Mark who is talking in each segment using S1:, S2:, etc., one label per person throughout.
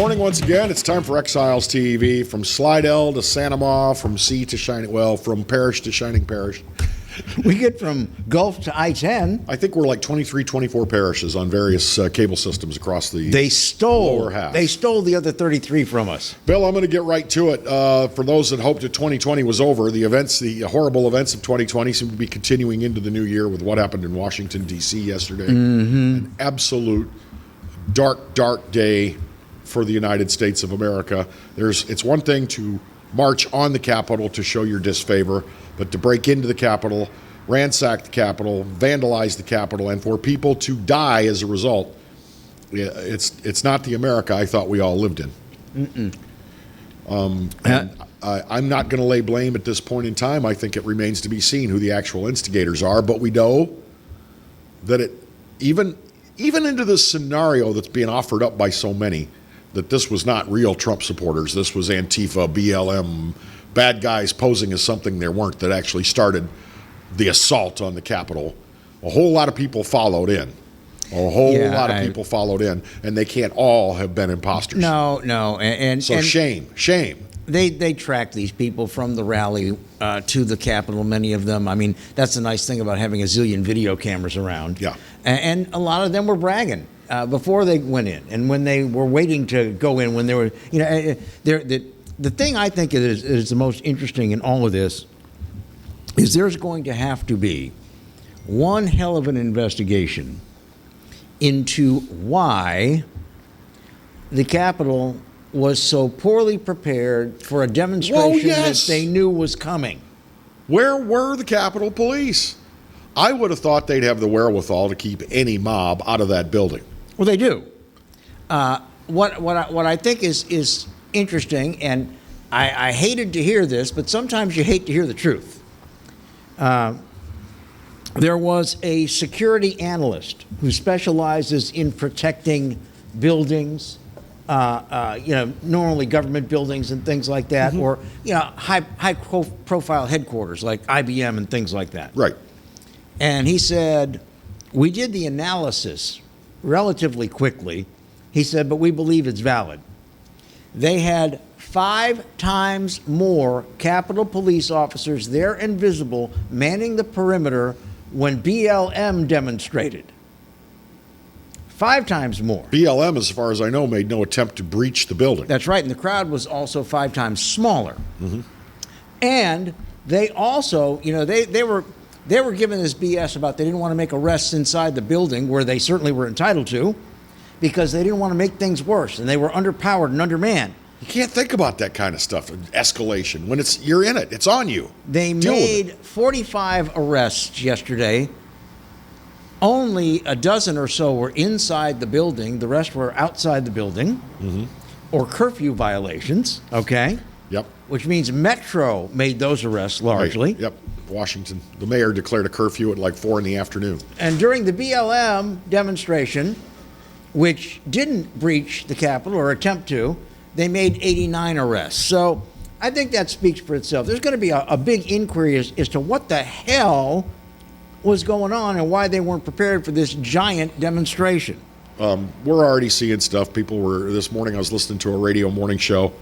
S1: morning once again. It's time for Exiles TV. From Slidell to Santa Ma, from sea to shining, well, from parish to shining parish.
S2: We get from Gulf to I-10.
S1: I think we're like 23, 24 parishes on various cable systems across the lower half.
S2: They stole the other 33 from us.
S1: Bill, I'm going to get right to it. For those that hoped that 2020 was over, the horrible events of 2020 seem to be continuing into the new year with what happened in Washington, D.C. yesterday.
S2: Mm-hmm.
S1: An absolute dark, dark day for the United States of America. It's one thing to march on the Capitol to show your disfavor, but to break into the Capitol, ransack the Capitol, vandalize the Capitol, and for people to die as a result, it's not the America I thought we all lived in. I'm not going to lay blame at this point in time. I think it remains to be seen who the actual instigators are, but we know that even into this scenario that's being offered up by so many, that this was not real Trump supporters. This was Antifa, BLM, bad guys posing as something there weren't that actually started the assault on the Capitol. A whole lot of people followed in. People followed in, and they can't all have been imposters.
S2: No. And
S1: shame.
S2: They tracked these people from the rally to the Capitol, many of them. I mean, that's the nice thing about having a zillion video cameras around.
S1: Yeah.
S2: And a lot of them were bragging before they went in, and when they were waiting to go in, when they were, the thing I think is the most interesting in all of this is there's going to have to be one hell of an investigation into why the Capitol was so poorly prepared for a demonstration that they knew was coming.
S1: Where were the Capitol Police? I would have thought they'd have the wherewithal to keep any mob out of that building.
S2: Well, they do. What I think is interesting, and I hated to hear this, but sometimes you hate to hear the truth. There was a security analyst who specializes in protecting buildings, normally government buildings and things like that, or high profile headquarters like IBM and things like that.
S1: Right.
S2: And he said, we did the analysis relatively quickly. He said, but we believe it's valid. They had 5 times more Capitol Police officers there and visible manning the perimeter when BLM demonstrated. 5 times more.
S1: BLM, as far as I know, made no attempt to breach the building.
S2: That's right, and the crowd was also 5 times smaller. Mm-hmm. And they also, they were given this BS about they didn't want to make arrests inside the building, where they certainly were entitled to, because they didn't want to make things worse, and they were underpowered and undermanned.
S1: You can't think about that kind of stuff, escalation, when you're in it. It's on you.
S2: They made 45 arrests yesterday. Only a dozen or so were inside the building. The rest were outside the building, or curfew violations, okay?
S1: Yep.
S2: Which means Metro made those arrests largely.
S1: Right. Yep. Washington, the mayor declared a curfew at like 4 p.m.
S2: And during the BLM demonstration, which didn't breach the Capitol or attempt to, they made 89 arrests. So I think that speaks for itself. There's going to be a big inquiry as to what the hell was going on and why they weren't prepared for this giant demonstration.
S1: We're already seeing stuff. This morning I was listening to a radio morning show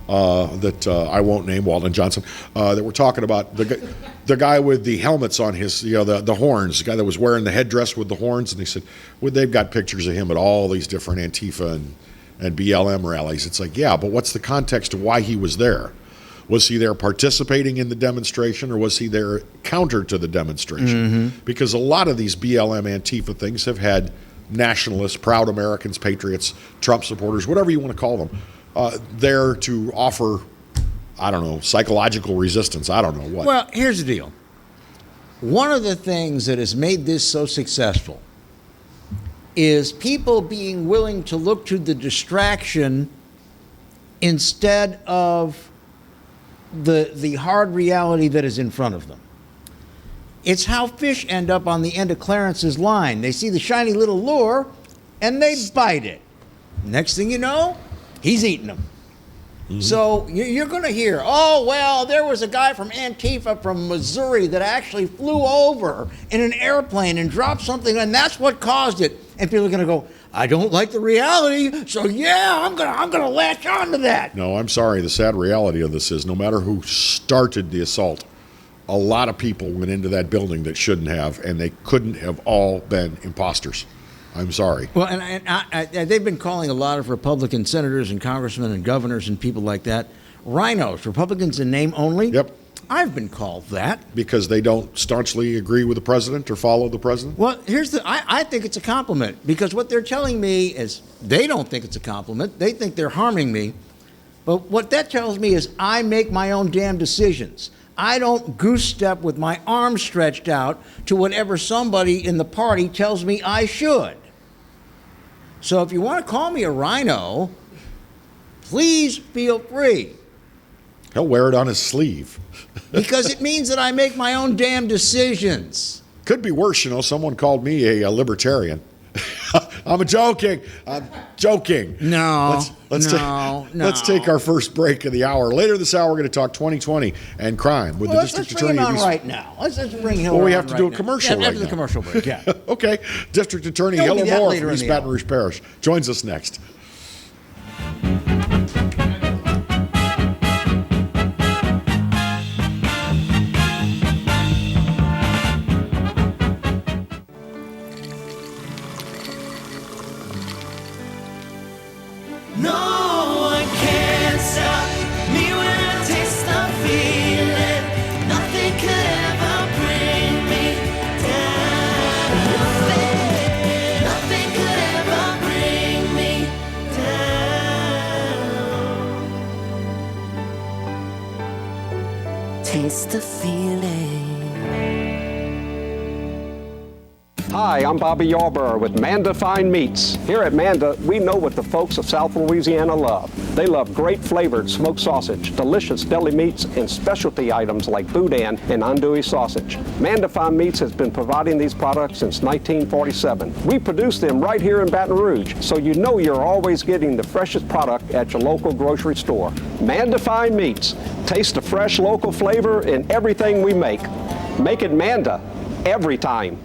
S1: that I won't name, Walden Johnson, that were talking about the guy with the helmets on his, the horns, the guy that was wearing the headdress with the horns, and they said, well, they've got pictures of him at all these different Antifa and BLM rallies. It's like, yeah, but what's the context of why he was there? Was he there participating in the demonstration, or was he there counter to the demonstration? Mm-hmm. Because a lot of these BLM Antifa things have had nationalists, proud Americans, patriots, Trump supporters, whatever you want to call them, there to offer, I don't know, psychological resistance. I don't know what.
S2: Well, here's the deal. One of the things that has made this so successful is people being willing to look to the distraction instead of the hard reality that is in front of them. It's how fish end up on the end of Clarence's line. They see the shiny little lure, and they bite it. Next thing you know, he's eating them. Mm-hmm. So you're going to hear, oh, well, there was a guy from Antifa from Missouri that actually flew over in an airplane and dropped something, and that's what caused it. And people are going to go, I don't like the reality, so yeah, I'm gonna latch on to that.
S1: No, I'm sorry. The sad reality of this is no matter who started the assault, a lot of people went into that building that shouldn't have, and they couldn't have all been imposters. I'm sorry.
S2: Well, and they've been calling a lot of Republican senators and congressmen and governors and people like that rhinos, Republicans in name only.
S1: Yep.
S2: I've been called that.
S1: Because they don't staunchly agree with the president or follow the president?
S2: Well, I think it's a compliment, because what they're telling me is they don't think it's a compliment. They think they're harming me. But what that tells me is I make my own damn decisions. I don't goose step with my arms stretched out to whatever somebody in the party tells me I should. So if you want to call me a rhino, please feel free.
S1: He'll wear it on his sleeve.
S2: Because it means that I make my own damn decisions.
S1: Could be worse, you know. Someone called me a libertarian. I'm joking. I'm joking.
S2: No,
S1: Let's take our first break of the hour. Later this hour, we're going to talk 2020 and crime with the district
S2: let's
S1: attorney.
S2: Bring him on right now. Let's bring Hillar.
S1: Well, we have
S2: on
S1: to
S2: right
S1: do a
S2: now.
S1: commercial
S2: after
S1: right
S2: the
S1: now.
S2: commercial break. Yeah.
S1: Okay. District Attorney
S2: Don't do
S1: Hillar
S2: that
S1: Moore
S2: later
S1: from
S2: in
S1: East
S2: the
S1: Baton
S2: hour.
S1: Rouge Parish joins us next.
S3: No one can stop me when I taste the feeling. Nothing could ever bring me down. Nothing could ever bring me down. Taste the feeling.
S4: Hi, I'm Bobby Yarborough with Manda Fine Meats. Here at Manda, we know what the folks of South Louisiana love. They love great flavored smoked sausage, delicious deli meats, and specialty items like boudin and andouille sausage. Manda Fine Meats has been providing these products since 1947. We produce them right here in Baton Rouge, so you know you're always getting the freshest product at your local grocery store. Manda Fine Meats. Taste the fresh local flavor in everything we make. Make it Manda every time.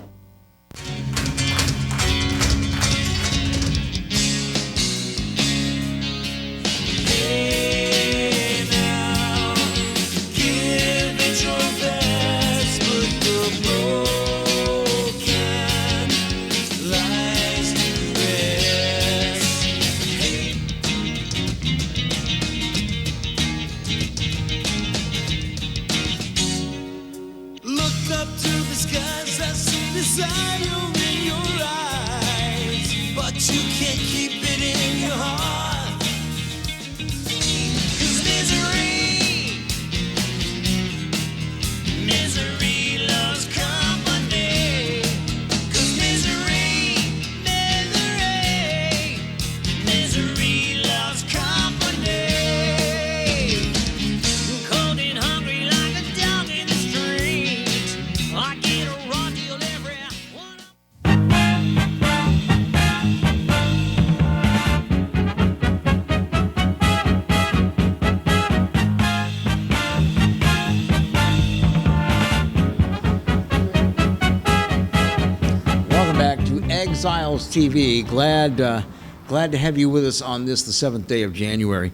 S2: Exiles TV. Glad to have you with us on this, the 7th day of January.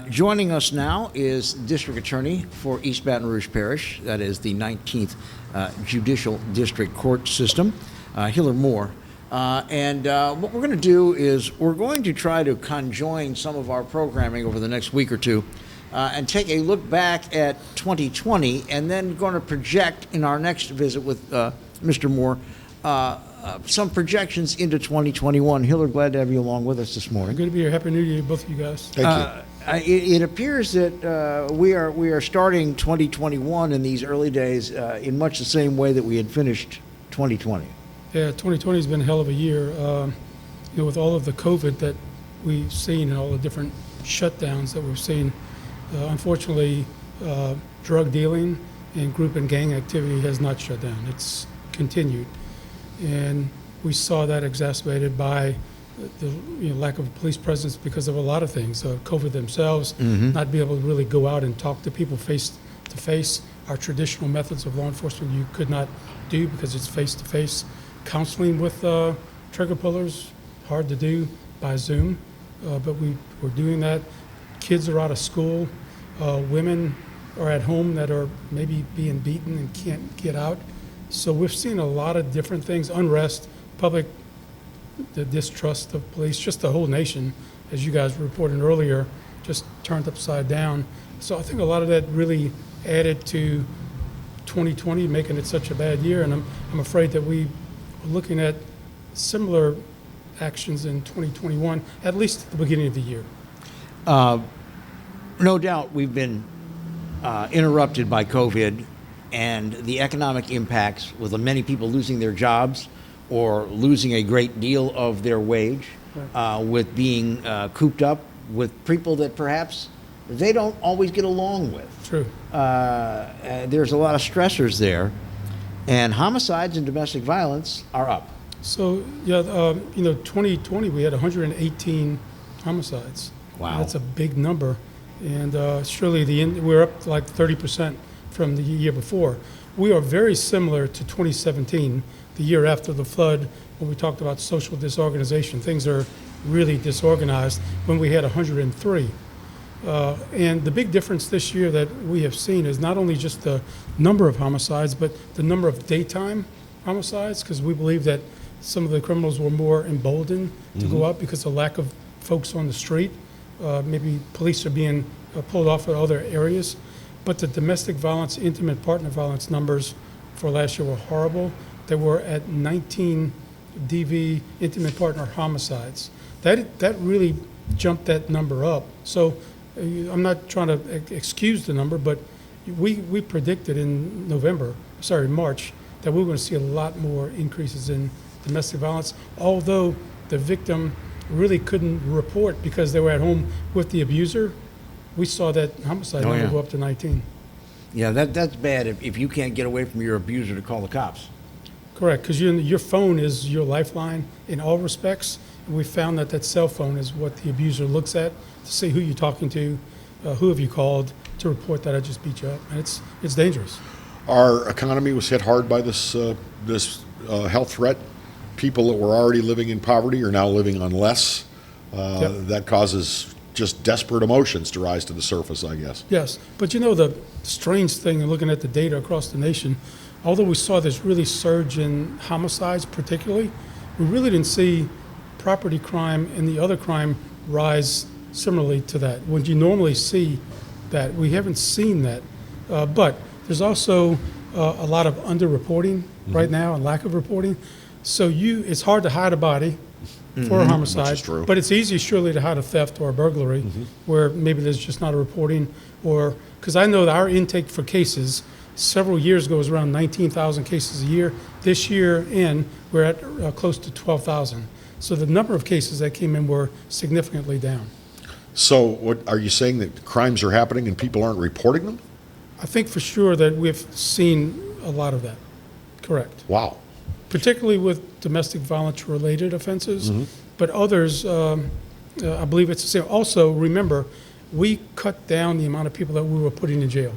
S2: Joining us now is District Attorney for East Baton Rouge Parish, that is the 19th Judicial District Court System, Hillar Moore. And what we're going to do is we're going to try to conjoin some of our programming over the next week or two and take a look back at 2020, and then going to project in our next visit with Mr. Moore some projections into 2021. Hillar, glad to have you along with us this morning.
S5: Good to be here. Happy New Year to both of you guys.
S1: Thank you.
S2: It appears that we are starting 2021 in these early days in much the same way that we had finished 2020.
S5: Yeah, 2020 has been a hell of a year. With all of the COVID that we've seen and all the different shutdowns that we've seen, unfortunately, drug dealing and group and gang activity has not shut down. It's continued. And we saw that exacerbated by the lack of a police presence because of a lot of things. COVID themselves, not be able to really go out and talk to people face to face. Our traditional methods of law enforcement you could not do because it's face to face. Counseling with trigger pullers, hard to do by Zoom, but we're doing that. Kids are out of school. Women are at home that are maybe being beaten and can't get out. So we've seen a lot of different things, unrest, public the distrust of police, just the whole nation, as you guys reported earlier, just turned upside down. So I think a lot of that really added to 2020, making it such a bad year. And I'm afraid that we are looking at similar actions in 2021, at least at the beginning of the year.
S2: No doubt we've been interrupted by COVID and the economic impacts with many people losing their jobs or losing a great deal of their wage, with being cooped up with people that perhaps they don't always get along with.
S5: True.
S2: There's a lot of stressors there, and homicides and domestic violence are up.
S5: So, yeah, 2020, we had 118 homicides.
S2: Wow.
S5: That's a big number. And surely we're up like 30% from the year before. We are very similar to 2017, the year after the flood, when we talked about social disorganization. Things are really disorganized, when we had 103. And the big difference this year that we have seen is not only just the number of homicides, but the number of daytime homicides, because we believe that some of the criminals were more emboldened to go out because of lack of folks on the street. Maybe police are being pulled off at other areas. But the domestic violence, intimate partner violence numbers for last year were horrible. They were at 19 DV, intimate partner homicides. That really jumped that number up. So I'm not trying to excuse the number, but we predicted in March, that we were going to see a lot more increases in domestic violence, although the victim really couldn't report because they were at home with the abuser. We saw that homicide number go up to 19.
S2: Yeah, that's bad if you can't get away from your abuser to call the cops.
S5: Correct, because your phone is your lifeline in all respects. And we found that cell phone is what the abuser looks at to see who you're talking to, who have you called to report that I just beat you up. And it's dangerous.
S1: Our economy was hit hard by this health threat. People that were already living in poverty are now living on less. That causes just desperate emotions to rise to the surface, I guess.
S5: Yes, but the strange thing in looking at the data across the nation, although we saw this really surge in homicides particularly, we really didn't see property crime and the other crime rise similarly to that. When you normally see that, we haven't seen that. But there's also a lot of underreporting right now and lack of reporting. So it's hard to hide a body for a homicide,
S1: which is true.
S5: but it's easy surely to hide a theft or a burglary where maybe there's just not a reporting, or because I know that our intake for cases several years ago was around 19,000 cases a year. This year we're at close to 12,000. So the number of cases that came in were significantly down.
S1: So what are you saying, that crimes are happening and people aren't reporting them?
S5: I think for sure that we've seen a lot of that. Correct.
S1: Wow.
S5: Particularly with domestic violence related offenses, but others, I believe it's the same. Also, remember, we cut down the amount of people that we were putting in jail.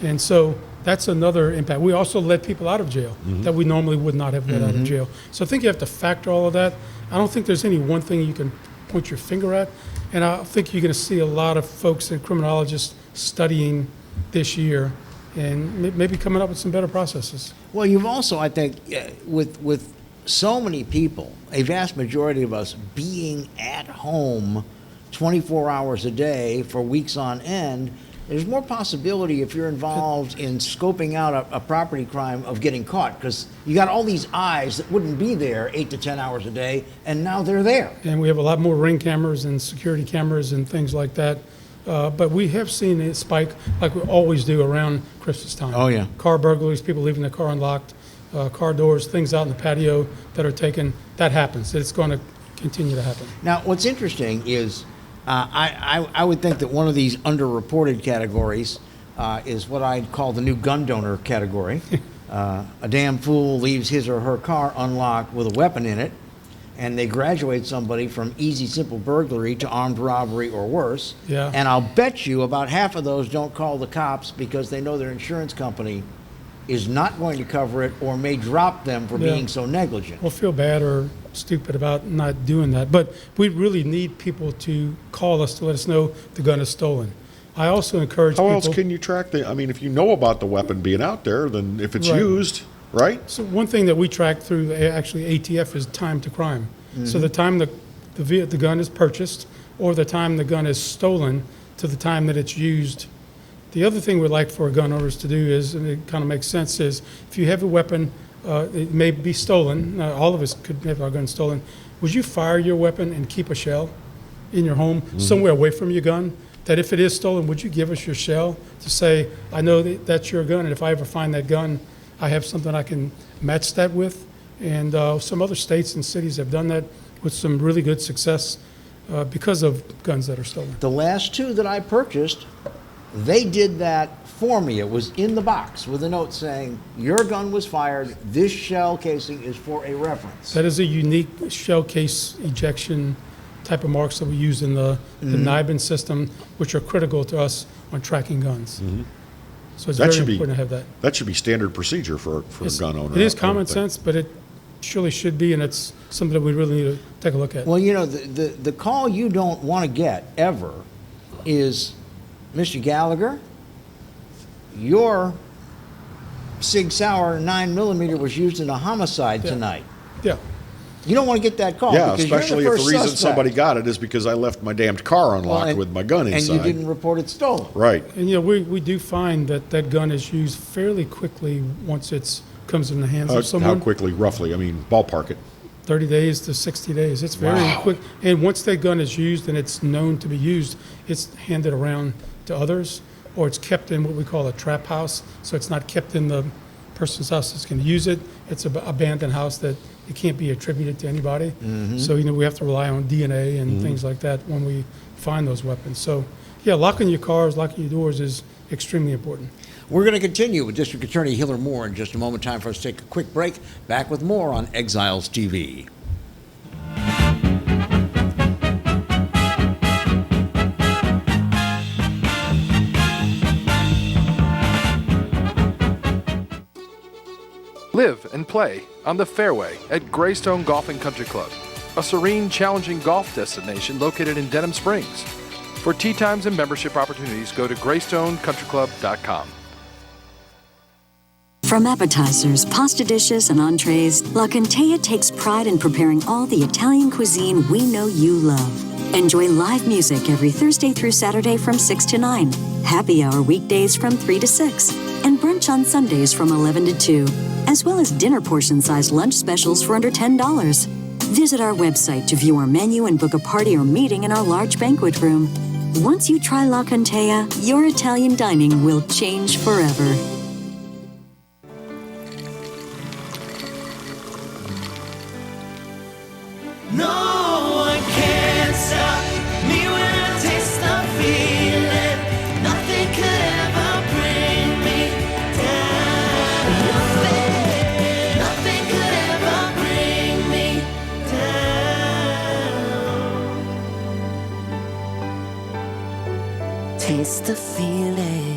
S5: And so that's another impact. We also let people out of jail that we normally would not have let out of jail. So I think you have to factor all of that. I don't think there's any one thing you can point your finger at. And I think you're going to see a lot of folks and criminologists studying this year and maybe coming up with some better processes.
S2: Well, you've also, I think, with so many people, a vast majority of us being at home 24 hours a day for weeks on end, there's more possibility if you're involved in scoping out a property crime of getting caught, because you got all these eyes that wouldn't be there 8 to 10 hours a day, and now they're there.
S5: And we have a lot more Ring cameras and security cameras and things like that. But we have seen it spike like we always do around Christmas time.
S2: Oh, yeah.
S5: Car burglaries, people leaving their car unlocked, car doors, things out in the patio that are taken. That happens. It's going to continue to happen.
S2: Now, what's interesting is I would think that one of these underreported categories is what I'd call the new gun donor category. A damn fool leaves his or her car unlocked with a weapon in it, and they graduate somebody from easy, simple burglary to armed robbery or worse.
S5: Yeah.
S2: And I'll bet you about half of those don't call the cops because they know their insurance company is not going to cover it or may drop them for being so negligent.
S5: Or feel bad or stupid about not doing that. But we really need people to call us to let us know the gun is stolen. I also encourage
S1: How
S5: people.
S1: else can you track I mean, if you know about the weapon being out there, then if it's
S5: Right.
S1: used, right?
S5: So one thing that we track through actually ATF is time to crime. So the time the gun is purchased, or the time the gun is stolen, to the time that it's used. The other thing we like for gun owners to do is, and it kind of makes sense, is if you have a weapon, it may be stolen. All of us could have our gun stolen. Would you fire your weapon and keep a shell in your home, somewhere away from your gun? That if it is stolen, would you give us your shell to say, I know that's your gun, and if I ever find that gun, I have something I can match that with? And some other states and cities have done that with some really good success because of guns that are stolen.
S2: The last two that I purchased, they did that for me. It was in the box with a note saying, your gun was fired, this shell casing is for a reference.
S5: That is a unique shell case ejection type of marks that we use in the NIBIN system, which are critical to us on tracking guns. So it's
S1: That
S5: very
S1: should be-
S5: important to have that.
S1: That should be standard procedure for a gun owner.
S5: It is
S1: I would
S5: common
S1: think.
S5: sense, but it surely should be, and it's something that we really need to take a look at.
S2: Well, you know, the call you don't want to get ever is, Mr. Gallagher, your Sig Sauer 9mm was used in a homicide tonight.
S5: Yeah.
S2: You don't want to get that call.
S1: Yeah,
S2: because you're
S1: especially
S2: the
S1: if the
S2: first
S1: reason
S2: suspect.
S1: somebody got it is because I left my damned car unlocked
S2: and-
S1: with my gun inside.
S2: And you didn't report it stolen.
S1: Right.
S5: And, you know, we do find that that gun is used fairly quickly once it's comes in the hands of
S1: How
S5: someone.
S1: quickly, roughly? I mean, ballpark it.
S5: 30 days to 60 days. It's very
S1: Wow.
S5: quick. And once that gun is used and it's known to be used, it's handed around to others, or it's kept in what we call a trap house. So it's not kept in the person's house that's going to use it. It's an abandoned house that it can't be attributed to anybody. So, you know, we have to rely on DNA and things like that when we find those weapons. So, yeah, locking your cars, locking your doors is extremely important.
S2: We're going to continue with District Attorney Hillar Moore in just a moment. Time for us to take a quick break. Back with more on Exiles TV.
S6: Live and play on the fairway at Greystone Golf and Country Club, a serene, challenging golf destination located in Denham Springs. For tee times and membership opportunities, go to greystonecountryclub.com.
S7: From appetizers, pasta dishes, and entrees, La Cantea takes pride in preparing all the Italian cuisine we know you love. Enjoy live music every Thursday through Saturday from 6 to 9, happy hour weekdays from 3 to 6, and brunch on Sundays from 11 to 2, as well as dinner portion-sized lunch specials for under $10. Visit our website to view our menu and book a party or meeting in our large banquet room. Once you try La Cantea, your Italian dining will change forever.
S3: No one can stop me when I taste the feeling. Nothing could ever bring me down. Nothing could ever bring me down. Taste the feeling.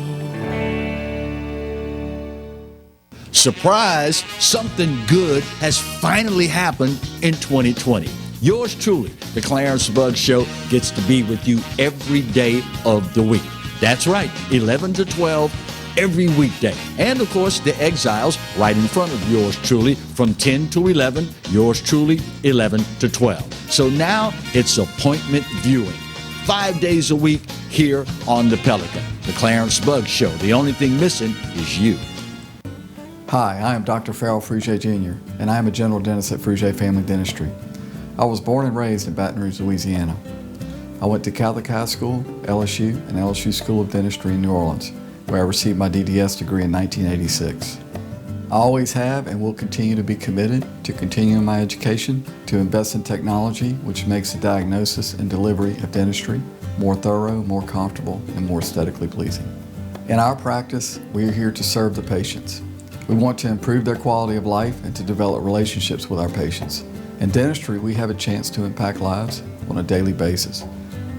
S8: Surprise, something good has finally happened in 2020. Yours truly, the Clarence Bugg Show, gets to be with you every day of the week. That's right, 11 to 12 every weekday. And of course, the Exiles right in front of yours truly from 10 to 11, yours truly 11 to 12. So now it's appointment viewing. 5 days a week here on the Pelican. The Clarence Bugg Show. The only thing missing is you.
S9: Hi, I am Dr. Farrell Frugier Jr., and I am a general dentist at Frugier Family Dentistry. I was born and raised in Baton Rouge, Louisiana. I went to Catholic High School, LSU, and LSU School of Dentistry in New Orleans, where I received my DDS degree in 1986. I always have and will continue to be committed to continuing my education, to invest in technology which makes the diagnosis and delivery of dentistry more thorough, more comfortable, and more aesthetically pleasing. In our practice, we are here to serve the patients. We want to improve their quality of life and to develop relationships with our patients. In dentistry, we have a chance to impact lives on a daily basis,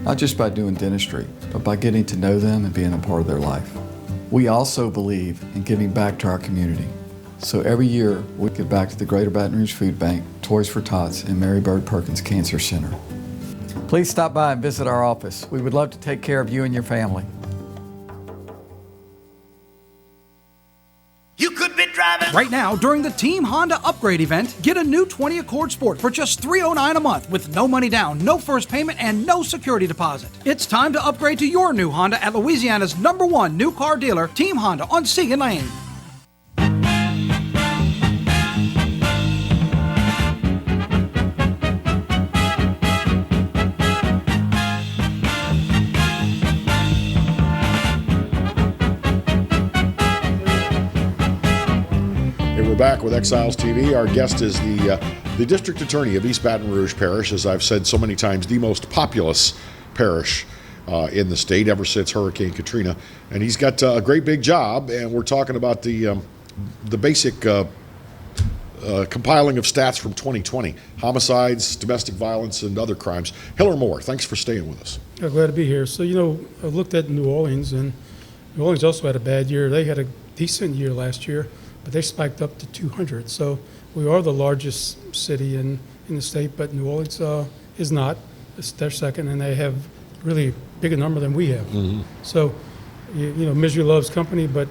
S9: not just by doing dentistry, but by getting to know them and being a part of their life. We also believe in giving back to our community. So every year, we give back to the Greater Baton Rouge Food Bank, Toys for Tots, and Mary Bird Perkins Cancer Center. Please stop by and visit our office. We would love to take care of you and your family.
S3: You could be driving.
S10: Right now, during the Team Honda Upgrade event, get a new 20 Accord Sport for just $309 a month with no money down, no first payment, and no security deposit. It's time to upgrade to your new Honda at Louisiana's #1 new car dealer, Team Honda on Segan Lane.
S1: Back with Exiles TV. Our guest is the District Attorney of East Baton Rouge Parish, as I've said so many times, the most populous parish in the state ever since Hurricane Katrina. And he's got a great big job, and we're talking about the basic compiling of stats from 2020, homicides, domestic violence, and other crimes. Hillar Moore, thanks for staying with us.
S5: I'm glad to be here. So, I looked at New Orleans, and New Orleans also had a bad year. They had a decent year last year, but they spiked up to 200. So we are the largest city in the state, but New Orleans is not. They're second, and they have really bigger number than we have. Mm-hmm. So, misery loves company, but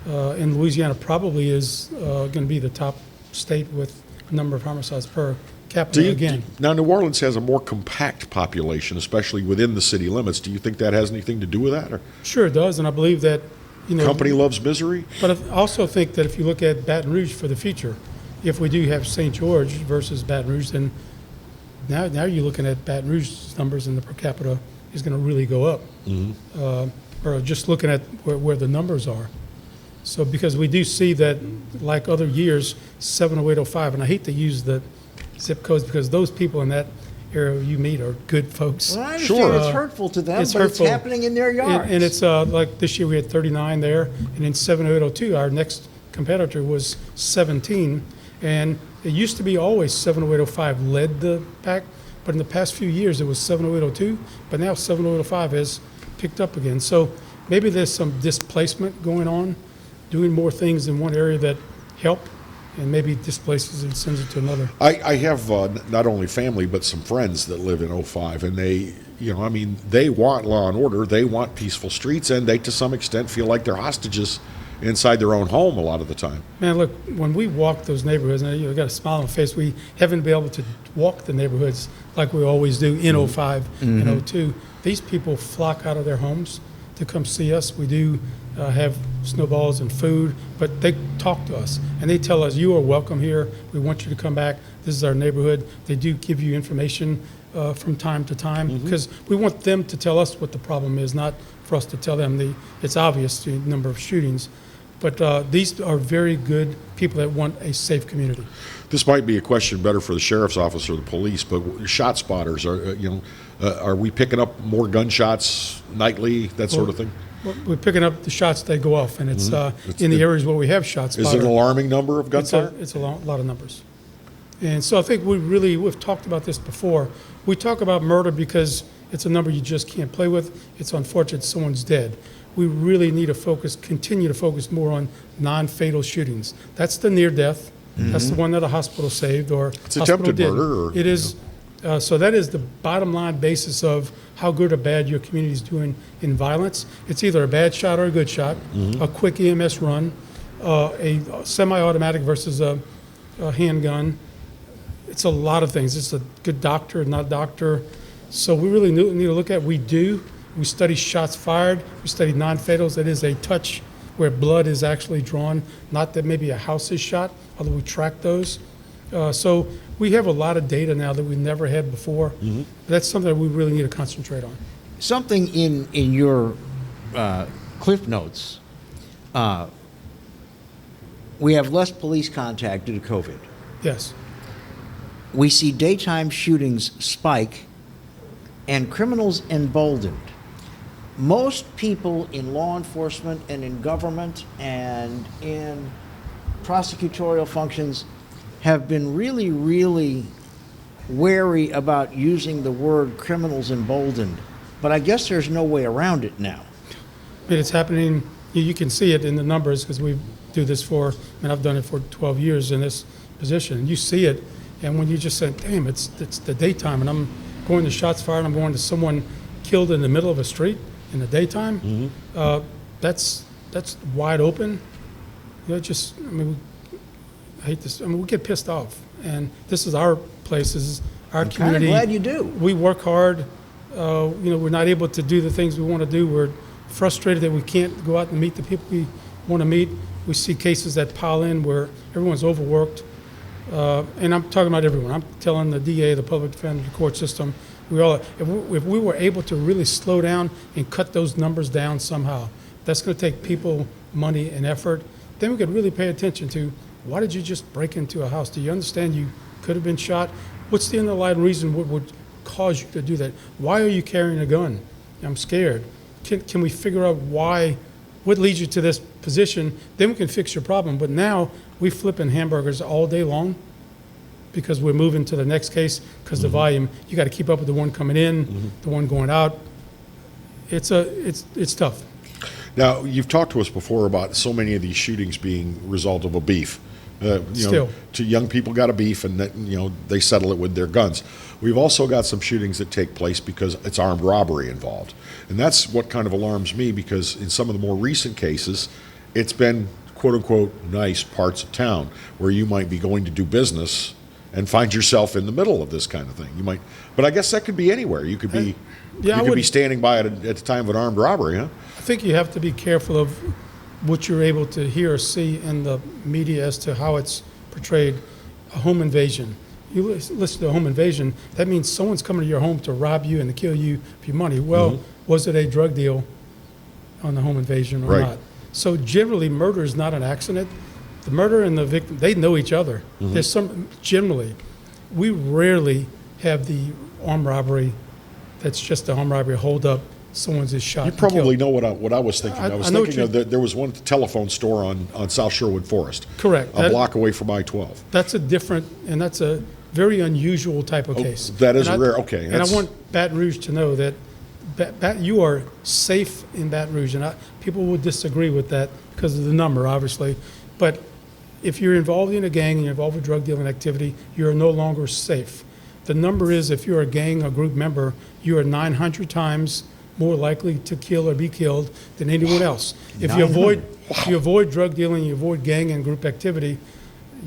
S5: in Louisiana probably is going to be the top state with number of homicides per capita again.
S1: Now, New Orleans has a more compact population, especially within the city limits. Do you think that has anything to do with that? Or?
S5: Sure, it does, and I believe that
S1: company loves misery.
S5: But I also think that if you look at Baton Rouge for the future, if we do have St. George versus Baton Rouge, then now you're looking at Baton Rouge's numbers, and the per capita is going to really go up. Mm-hmm. Or just looking at where the numbers are. So because we do see that, like other years, 70805, and I hate to use the zip codes because those people in that area you meet are good folks.
S2: Well, I understand it's hurtful to them, but it's happening in their yards.
S5: And it's like this year we had 39 there, and in 70802, our next competitor was 17. And it used to be always 70805 led the pack, but in the past few years it was 70802, but now 70805 has picked up again. So maybe there's some displacement going on, doing more things in one area that help, and maybe displaces and sends it to another.
S1: I have not only family but some friends that live in 05, and they want law and order, they want peaceful streets, and they to some extent feel like they're hostages inside their own home a lot of the time.
S5: Man, look, when we walk those neighborhoods, and you got a smile on the face, we haven't been able to walk the neighborhoods like we always do in 05 and 02. These people flock out of their homes to come see us. We do have snowballs and food, but they talk to us and they tell us, you are welcome here. We want you to come back. This is our neighborhood. They do give you information from time to time because we want them to tell us what the problem is, not for us to tell them. It's obvious the number of shootings, but these are very good people that want a safe community.
S1: This might be a question better for the sheriff's office or the police, but shot spotters are we picking up more gunshots nightly, that sort of thing?
S5: We're picking up the shots that go off, and it's in the areas where we have shot spotter.
S1: Is it an alarming number of gunfire?
S5: It's a lot of numbers. And so I think we've talked about this before. We talk about murder because it's a number you just can't play with. It's unfortunate someone's dead. We really need to continue to focus more on non-fatal shootings. That's the near death. That's the one that a hospital saved or
S1: it's attempted murder.
S5: It is. So that is the bottom line basis of how good or bad your community is doing in violence. It's either a bad shot or a good shot, a quick EMS run, a semi-automatic versus a handgun. It's a lot of things. It's a good doctor, not doctor. So we really need to look at, we study shots fired, we study non-fatals. That is a touch where blood is actually drawn, not that maybe a house is shot, although we track those. So we have a lot of data now that we never had before. That's something that we really need to concentrate on.
S2: Something in your Cliff Notes, we have less police contact due to COVID.
S5: Yes.
S2: We see daytime shootings spike and criminals emboldened. Most people in law enforcement and in government and in prosecutorial functions have been really, really wary about using the word criminals emboldened. But I guess there's no way around it now.
S5: I mean, it's happening. You can see it in the numbers because we've do this for, and I've done it for 12 years in this position. And you see it, and when you just say, damn, it's the daytime, and I'm going to shots fired, I'm going to someone killed in the middle of a street in the daytime, that's wide open. You know, just, I mean, I hate this. I mean, we get pissed off, and this is our place, this is our community.
S2: I'm glad you do.
S5: We work hard. You know, we're not able to do the things we want to do. We're frustrated that we can't go out and meet the people we want to meet. We see cases that pile in where everyone's overworked. And I'm talking about everyone. I'm telling the DA, the public defender, the court system, if we were able to really slow down and cut those numbers down somehow, that's going to take people, money, and effort. Then we could really pay attention to, why did you just break into a house? Do you understand you could have been shot? What's the underlying reason what would cause you to do that? Why are you carrying a gun? I'm scared. Can we figure out what leads you to this position? Then we can fix your problem. But now we flipping hamburgers all day long because we're moving to the next case because the volume, you got to keep up with the one coming in, the one going out. It's tough.
S1: Now, you've talked to us before about so many of these shootings being a result of a beef.
S5: Still.
S1: Young people got a beef, and that, you know, they settle it with their guns. We've also got some shootings that take place because it's armed robbery involved, and that's what kind of alarms me, because in some of the more recent cases, it's been quote unquote nice parts of town where you might be going to do business and find yourself in the middle of this kind of thing. You might, but I guess that could be anywhere. You could be, be standing by at the time of an armed robbery, huh?
S5: I think you have to be careful of what you're able to hear or see in the media as to how it's portrayed. A home invasion. You listen to a home invasion, that means someone's coming to your home to rob you and to kill you for your money. Well, was it a drug deal on the home invasion or not? So generally, murder is not an accident. The murderer and the victim, they know each other. There's generally, we rarely have the armed robbery that's just a armed robbery hold up. Someone's just shot.
S1: You probably know what I was thinking. I was thinking of there was one telephone store on South Sherwood Forest.
S5: Correct.
S1: A block away from I-12.
S5: That's that's a very unusual type of case.
S1: That is rare. Okay.
S5: And I want Baton Rouge to know that you are safe in Baton Rouge. And people will disagree with that because of the number, obviously. But if you're involved in a gang and you're involved with drug dealing activity, you're no longer safe. The number is, if you're a gang or group member, you are 900 times more likely to kill or be killed than anyone else. If you avoid drug dealing, you avoid gang and group activity,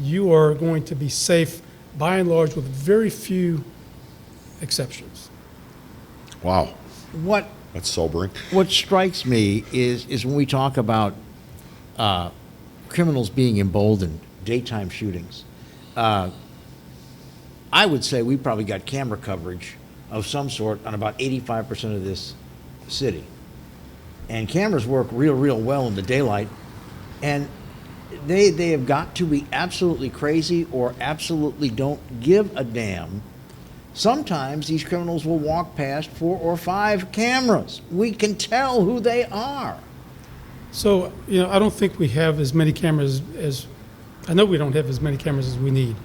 S5: you are going to be safe by and large with very few exceptions.
S1: Wow.
S2: What
S1: That's sobering.
S2: What strikes me is when we talk about criminals being emboldened, daytime shootings. I would say we probably got camera coverage of some sort on about 85% of this city. And cameras work real well in the daylight. And they have got to be absolutely crazy or absolutely don't give a damn. Sometimes these criminals will walk past 4 or 5 cameras. We can tell who they are.
S5: So, you know, I don't think we have as many cameras I know we don't have as many cameras as we need.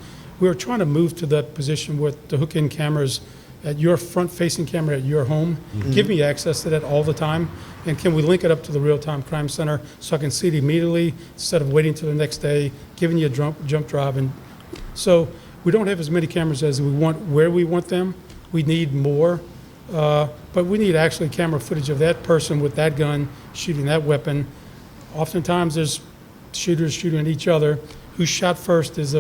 S5: We're trying to move to that position with the hook-in cameras at your front-facing camera at your home. Give me access to that all the time. And can we link it up to the real-time crime center so I can see it immediately instead of waiting till the next day, giving you a jump drive. And so we don't have as many cameras as we want where we want them. We need more. But we need actually camera footage of that person with that gun shooting that weapon. Oftentimes there's shooters shooting at each other. Who shot first is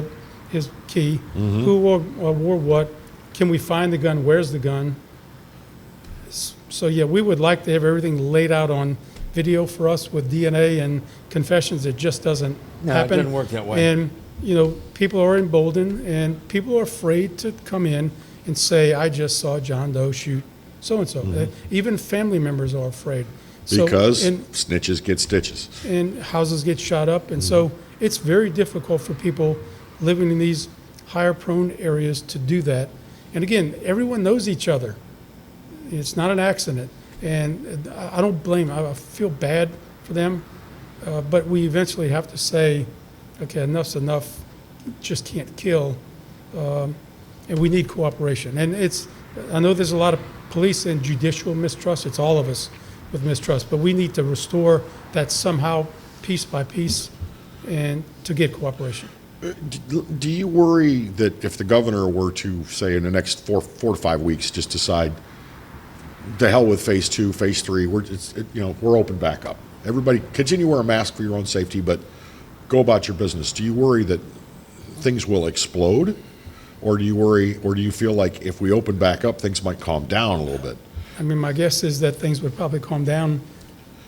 S5: key. Who wore what? Can we find the gun? Where's the gun? So yeah, we would like to have everything laid out on video for us with DNA and confessions. It just doesn't happen.
S2: No, it doesn't work that way.
S5: And you know, people are emboldened and people are afraid to come in and say, I just saw John Doe shoot so-and-so. Even family members are afraid.
S1: Because snitches get stitches.
S5: And houses get shot up. And so it's very difficult for people living in these higher prone areas to do that. And again, everyone knows each other. It's not an accident. And I don't blame them. I feel bad for them. But we eventually have to say, okay, enough's enough. Just can't kill. And we need cooperation. And I know there's a lot of police and judicial mistrust. It's all of us with mistrust. But we need to restore that somehow, piece by piece. and to get cooperation.
S1: Do you worry that if the governor were to, say, in the next 4 to 5 weeks, just decide, the hell with phase 2, phase 3, we're open back up. Everybody continue to wear a mask for your own safety, but go about your business. Do you worry that things will explode? Or do you feel like if we open back up, things might calm down a little bit?
S5: I mean, my guess is that things would probably calm down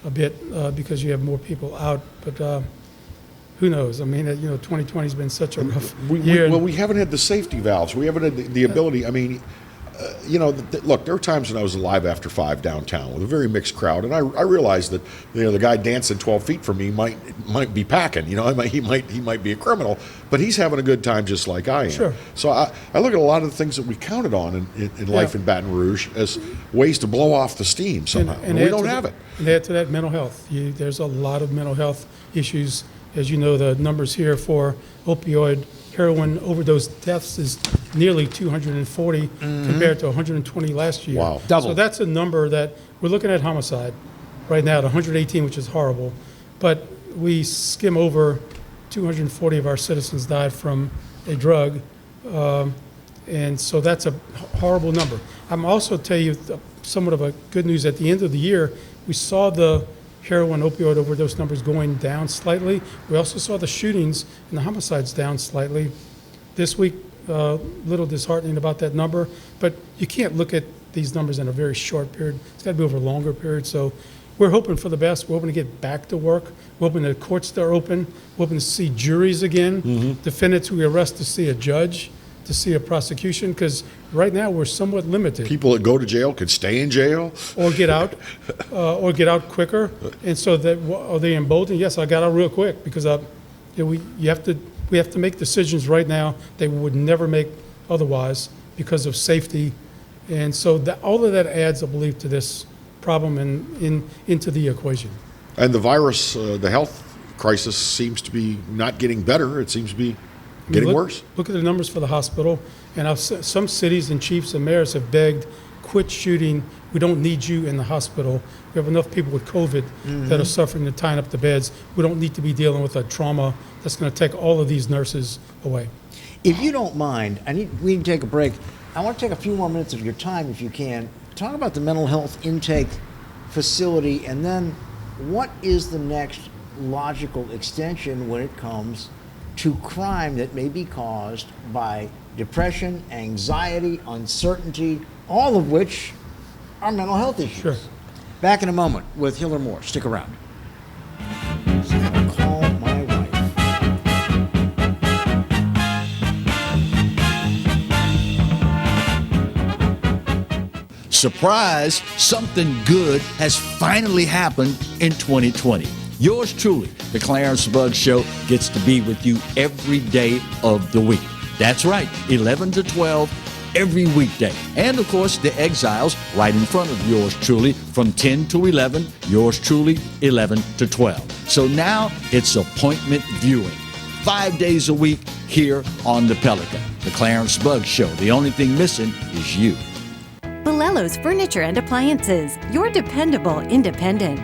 S5: a bit because you have more people out, but who knows? I mean, 2020 has been such a rough year.
S1: We haven't had the safety valves. We haven't had the ability. I mean, look, there were times when I was alive after 5 downtown with a very mixed crowd, and I realized that the guy dancing 12 feet from me might be packing. He might be a criminal, but he's having a good time just like I am.
S5: Sure.
S1: So I look at a lot of the things that we counted on in life in Baton Rouge as ways to blow off the steam somehow. And we don't have it.
S5: And add to that mental health. There's a lot of mental health issues. As you know, the numbers here for opioid heroin overdose deaths is nearly 240 compared to 120 last year.
S1: Wow.
S2: Double.
S5: So that's a number that we're looking at homicide right now at 118, which is horrible. But we skim over 240 of our citizens died from a drug. And so that's a horrible number. I'm also tell you somewhat of a good news. At the end of the year, we saw the heroin opioid overdose numbers going down slightly. We also saw the shootings and the homicides down slightly. This week, a little disheartening about that number, but you can't look at these numbers in a very short period. It's got to be over a longer period. So we're hoping for the best. We're hoping to get back to work. We're hoping the courts are open. We're hoping to see juries again, defendants who we arrest to see a judge, to see a prosecution, because right now we're somewhat limited.
S1: People that go to jail could stay in jail,
S5: or get out quicker. And so that are they emboldened? Yes, I got out real quick because we have to make decisions right now that we would never make otherwise because of safety. And so all of that adds, I believe, to this problem and into the equation.
S1: And the virus, the health crisis seems to be not getting better. It seems to be getting worse. Look
S5: at the numbers for the hospital. And some cities and chiefs and mayors have begged, quit shooting. We don't need you in the hospital. We have enough people with COVID that are suffering and tying up the beds. We don't need to be dealing with a trauma that's going to take all of these nurses away.
S2: If you don't mind, we need to take a break. I want to take a few more minutes of your time, if you can. Talk about the mental health intake facility, and then what is the next logical extension when it comes to crime that may be caused by depression, anxiety, uncertainty, all of which are mental health issues.
S5: Sure.
S2: Back in a moment with Hillar Moore. Stick around. Call my wife.
S8: Surprise, something good has finally happened in 2020. Yours truly, the Clarence Bugg Show, gets to be with you every day of the week. That's right, 11 to 12 every weekday. And of course, the Exiles right in front of yours truly from 10 to 11, yours truly 11 to 12. So now it's appointment viewing. 5 days a week here on the Pelican. The Clarence Bugg Show. The only thing missing is you.
S11: Balello's Furniture and Appliances, your dependable independent.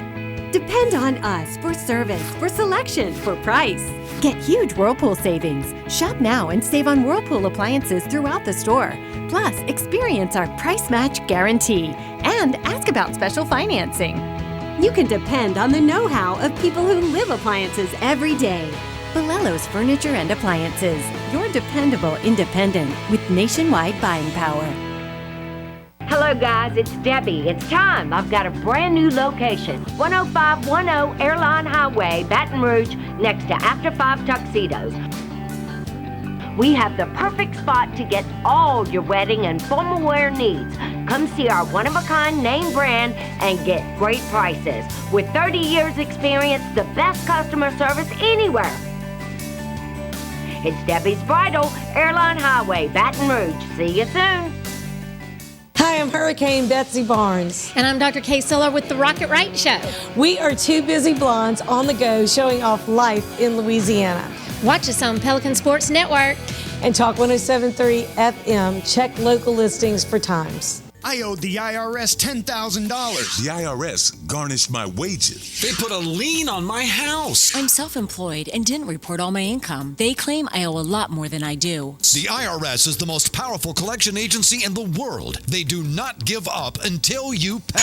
S11: Depend on us for service, for selection, for price. Get huge Whirlpool savings. Shop now and save on Whirlpool appliances throughout the store. Plus, experience our price match guarantee and ask about special financing.
S12: You can depend on the know-how of people who live appliances every day.
S11: Balello's Furniture and Appliances, your dependable independent with nationwide buying power.
S13: Hello guys, it's Debbie. It's time. I've got a brand new location. 10510 Airline Highway, Baton Rouge, next to After 5 Tuxedos. We have the perfect spot to get all your wedding and formal wear needs. Come see our one-of-a-kind name brand and get great prices. With 30 years experience, the best customer service anywhere. It's Debbie's Bridal, Airline Highway, Baton Rouge. See you soon.
S14: Hi, I'm Hurricane Betsy Barnes.
S15: And I'm Dr. Kay Siller with the Rocket Right Show.
S14: We are two busy blondes on the go showing off life in Louisiana.
S15: Watch us on Pelican Sports Network.
S14: And Talk 107.3 FM. Check local listings for times.
S16: I owed the IRS $10,000.
S17: The IRS garnished my wages.
S18: They put a lien on my house.
S19: I'm self-employed and didn't report all my income. They claim I owe a lot more than I do.
S20: The IRS is the most powerful collection agency in the world. They do not give up until you pay.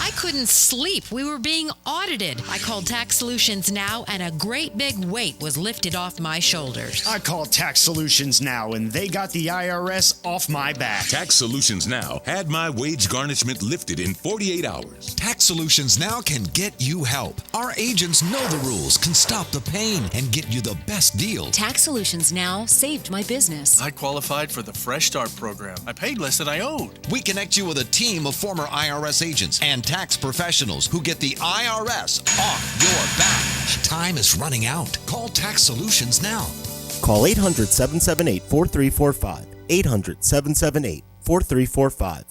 S21: I couldn't sleep. We were being audited. I called Tax Solutions Now, and a great big weight was lifted off my shoulders.
S16: I called Tax Solutions Now, and they got the IRS off my back.
S17: Tax Solutions Now had my wage garnishment lifted in 48 hours.
S20: Tax Solutions Now can get you help. Our agents know the rules, can stop the pain, and get you the best deal.
S19: Tax Solutions Now saved my business.
S18: I qualified for the Fresh Start program. I paid less than I owed.
S20: We connect you with a team of former IRS agents and tax professionals who get the IRS off your back. Time is running out. Call Tax Solutions now.
S22: Call 800-778-4345. 800-778-4345.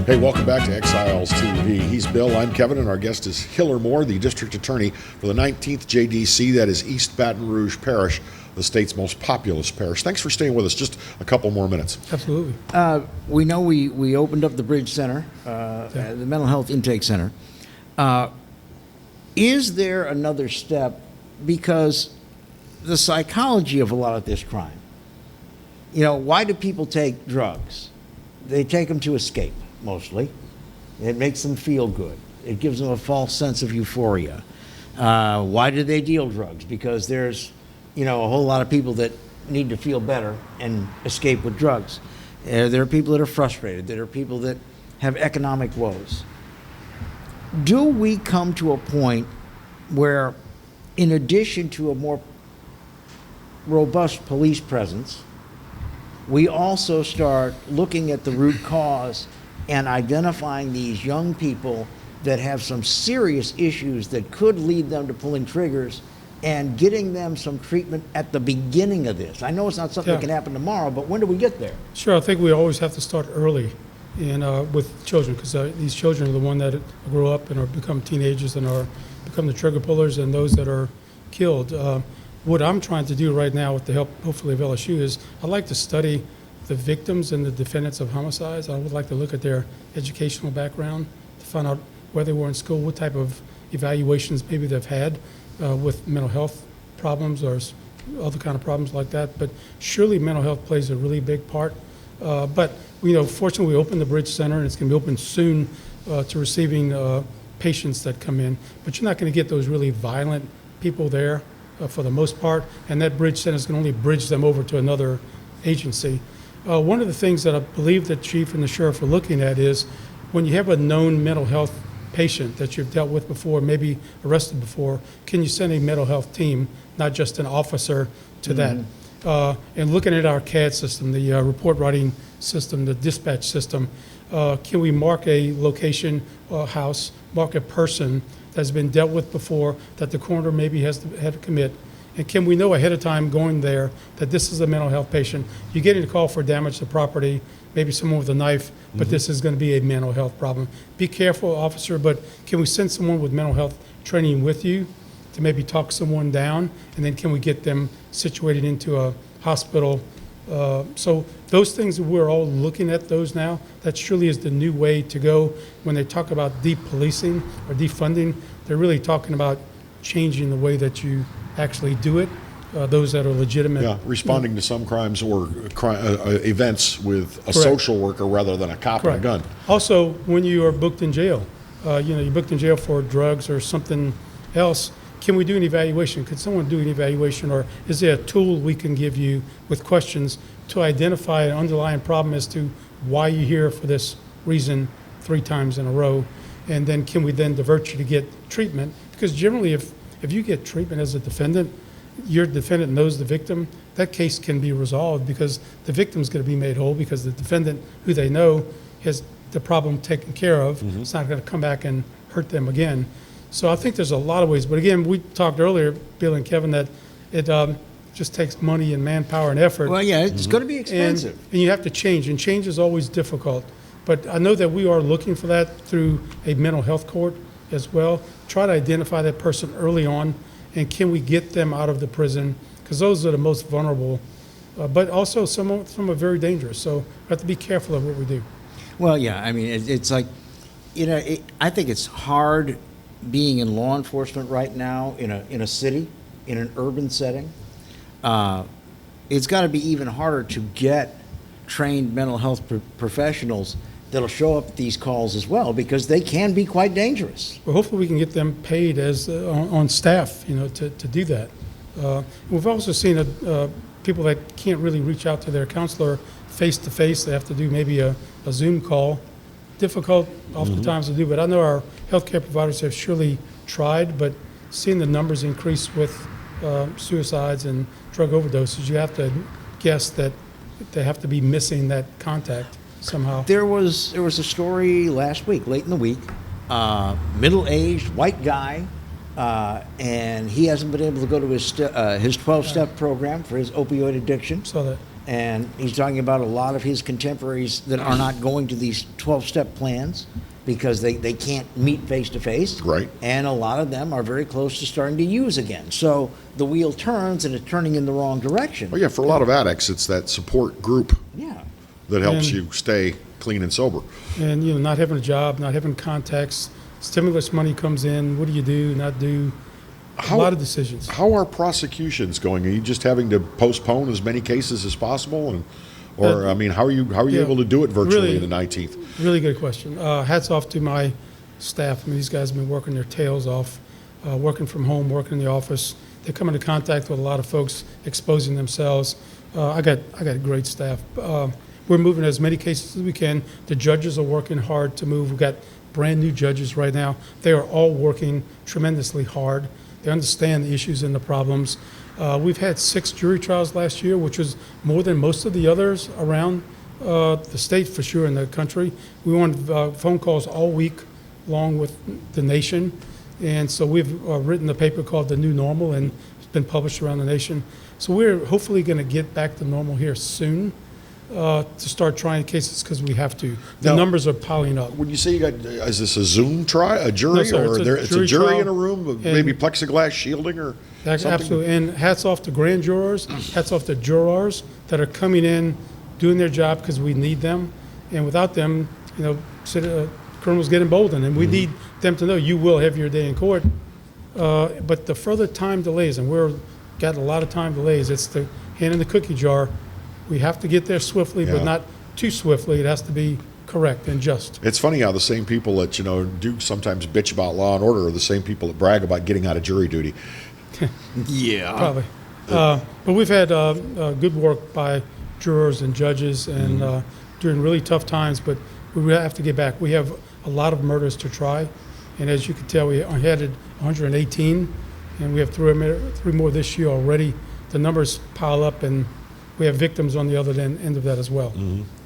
S1: Hey, welcome back to Exiles TV. He's Bill, I'm Kevin, and our guest is Hillar Moore, the District Attorney for the 19th JDC, that is East Baton Rouge Parish, the state's most populous parish. Thanks for staying with us. Just a couple more minutes.
S5: Absolutely.
S2: We know we opened up the Bridge Center, the Mental Health Intake Center. Is there another step? Because the psychology of a lot of this crime, why do people take drugs? They take them to escape, mostly. It makes them feel good. It gives them a false sense of euphoria. Why do they deal drugs? Because there's a whole lot of people that need to feel better and escape with drugs. There are people that are frustrated. There are people that have economic woes. Do we come to a point where, in addition to a more robust police presence, we also start looking at the root cause and identifying these young people that have some serious issues that could lead them to pulling triggers and getting them some treatment at the beginning of this? I know it's not something that can happen tomorrow, but when do we get there?
S5: Sure, I think we always have to start early with children, because these children are the ones that grow up and become teenagers and become the trigger pullers and those that are killed. What I'm trying to do right now with the help, hopefully, of LSU is I'd like to study the victims and the defendants of homicides. I would like to look at their educational background to find out where they were in school, what type of evaluations maybe they've had with mental health problems or other kind of problems like that. But surely mental health plays a really big part. But fortunately, we opened the Bridge Center, and it's going to be open soon to receiving patients that come in. But you're not going to get those really violent people there for the most part, and that Bridge Center is going to only bridge them over to another agency. One of the things that I believe the chief and the sheriff are looking at is when you have a known mental health patient that you've dealt with before, maybe arrested before, can you send a mental health team, not just an officer, to that? And looking at our CAD system, the report writing system, the dispatch system, can we mark a location or house, mark a person that's been dealt with before that the coroner maybe had to commit? And can we know ahead of time going there that this is a mental health patient? You're getting a call for damage to property, maybe someone with a knife, but this is going to be a mental health problem. Be careful, officer, but can we send someone with mental health training with you to maybe talk someone down? And then can we get them situated into a hospital? So those things, we're all looking at those now. That surely is the new way to go. When they talk about depolicing or defunding, they're really talking about changing the way that you actually do it, those that are legitimate.
S1: Yeah, responding to some crimes or events with a
S5: Correct.
S1: social worker rather than a cop
S5: Correct.
S1: and a gun.
S5: Also, when you are booked in jail, you're booked in jail for drugs or something else, can we do an evaluation? Could someone do an evaluation, or is there a tool we can give you with questions to identify an underlying problem as to why you're here for this reason 3 times in a row? And then can we then divert you to get treatment? Because generally, if you get treatment as a defendant, your defendant knows the victim, that case can be resolved because the victim's going to be made whole because the defendant, who they know, has the problem taken care of. It's not going to come back and hurt them again. So I think there's a lot of ways. But again, we talked earlier, Bill and Kevin, that it just takes money and manpower and effort.
S2: Well, yeah, it's going to be expensive.
S5: And you have to change, and change is always difficult. But I know that we are looking for that through a mental health court as well. Try to identify that person early on, and can we get them out of the prison? Because those are the most vulnerable, but also some of them are very dangerous. So we have to be careful of what we do.
S2: Well, yeah, I mean, it's like, I think it's hard being in law enforcement right now in a city, in an urban setting. It's got to be even harder to get trained mental health professionals that'll show up at these calls as well, because they can be quite dangerous.
S5: Well, hopefully we can get them paid as on staff, to do that. We've also seen people that can't really reach out to their counselor face to face. They have to do maybe a Zoom call. Difficult oftentimes to do, but I know our healthcare providers have surely tried, but seeing the numbers increase with suicides and drug overdoses, you have to guess that they have to be missing that contact somehow.
S2: There was a story last week, late in the week, middle-aged white guy, and he hasn't been able to go to his 12-step program for his opioid addiction.
S5: Saw that.
S2: And he's talking about a lot of his contemporaries that are not going to these 12-step plans because they can't meet face-to-face.
S1: Right.
S2: And a lot of them are very close to starting to use again. So the wheel turns, and it's turning in the wrong direction.
S1: Well, yeah, for a lot of addicts, it's that support group that helps
S5: And-
S1: you stay clean and sober.
S5: And not having a job, not having contacts, stimulus money comes in. What do you do? Not do? A lot of decisions.
S1: How are prosecutions going? Are you just having to postpone as many cases as possible, or how are you
S5: Yeah,
S1: able to do it virtually
S5: really-
S1: in the 19th?
S5: Really good question. Hats off to my staff. I mean, these guys have been working their tails off, working from home, working in the office. They come into contact with a lot of folks exposing themselves. I got great staff. We're moving as many cases as we can. The judges are working hard to move. We've got brand new judges right now. They are all working tremendously hard. They understand the issues and the problems. We've had 6 jury trials last year, which was more than most of the others around the state, for sure, in the country. We were on phone calls all week long with the nation. And so we've written a paper called The New Normal, and it's been published around the nation. So we're hopefully going to get back to normal here soon to start trying cases, because we have to. The
S1: Now,
S5: numbers are piling up.
S1: When you say is this a Zoom a jury,
S5: No, sir,
S1: or
S5: it's a
S1: it's a jury
S5: trial,
S1: in a room with
S5: and-
S1: maybe plexiglass shielding or something?
S5: Absolutely. And hats off to grand jurors, hats off to jurors that are coming in, doing their job because we need them. And without them, criminals get emboldened. And we need them to know you will have your day in court. But the further time delays, and we've got a lot of time delays, it's the hand in the cookie jar. We have to get there swiftly,
S1: Yeah.
S5: but not too swiftly. It has to be correct and just.
S1: It's funny how the same people that do sometimes bitch about law and order are the same people that brag about getting out of jury duty.
S2: Yeah,
S5: probably. But we've had good work by jurors and judges, and during really tough times. But we have to get back. We have a lot of murders to try, and as you can tell, we headed 118, and we have three more this year already. The numbers pile up, and we have victims on the other end of that as well.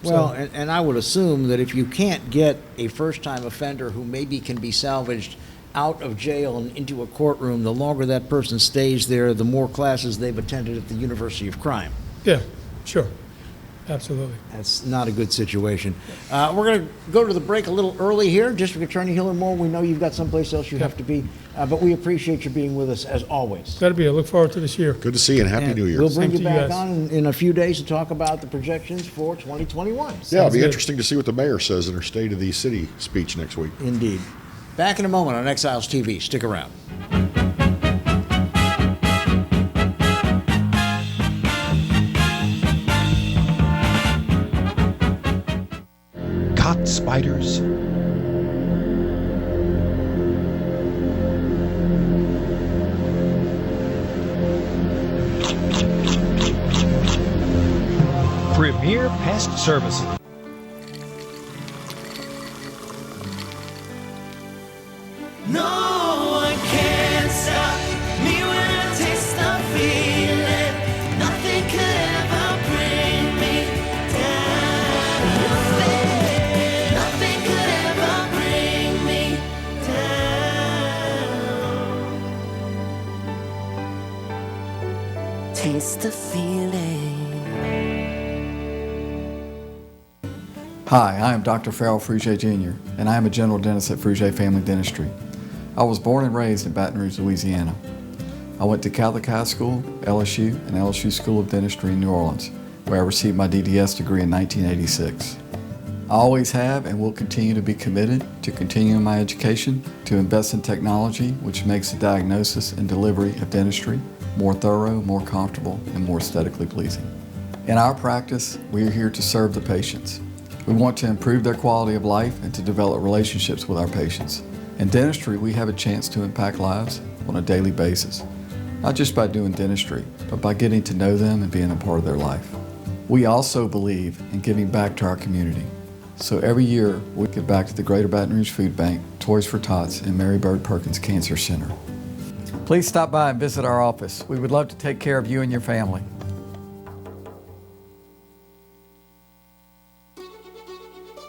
S2: Well, and I would assume that if you can't get a first-time offender who maybe can be salvaged out of jail and into a courtroom, the longer that person stays there, the more classes they've attended at the University of Crime.
S5: Yeah, sure. Absolutely.
S2: That's not a good situation. We're going to go to the break a little early here. District Attorney Hillar Moore, we know you've got someplace else you have to be, but we appreciate you being with us as always.
S5: Got to be. I look forward to this year.
S1: Good to see you, and Happy New Year.
S2: We'll bring
S5: Same
S2: you
S5: to
S2: back
S5: guys.
S2: on in a few days to talk about the projections for 2021.
S1: Yeah, it'll be interesting to see what the mayor says in her State of the City speech next week.
S2: Indeed. Back in a moment on Exiles TV. Stick around.
S4: Caught spiders. Premier Pest Services.
S3: No one can stop me when I taste the feeling. Nothing could ever bring me down. Nothing could ever bring me down. Taste the feeling.
S9: Hi, I am Dr. Farrell Fruge Jr., and I am a general dentist at Fruge Family Dentistry. I was born and raised in Baton Rouge, Louisiana. I went to Catholic High School, LSU, and LSU School of Dentistry in New Orleans, where I received my DDS degree in 1986. I always have and will continue to be committed to continuing my education, to invest in technology which makes the diagnosis and delivery of dentistry more thorough, more comfortable, and more aesthetically pleasing. In our practice, we are here to serve the patients. We want to improve their quality of life and to develop relationships with our patients. In dentistry, we have a chance to impact lives on a daily basis, not just by doing dentistry, but by getting to know them and being a part of their life. We also believe in giving back to our community. So every year, we give back to the Greater Baton Rouge Food Bank, Toys for Tots, and Mary Bird Perkins Cancer Center. Please stop by and visit our office. We would love to take care of you and your family.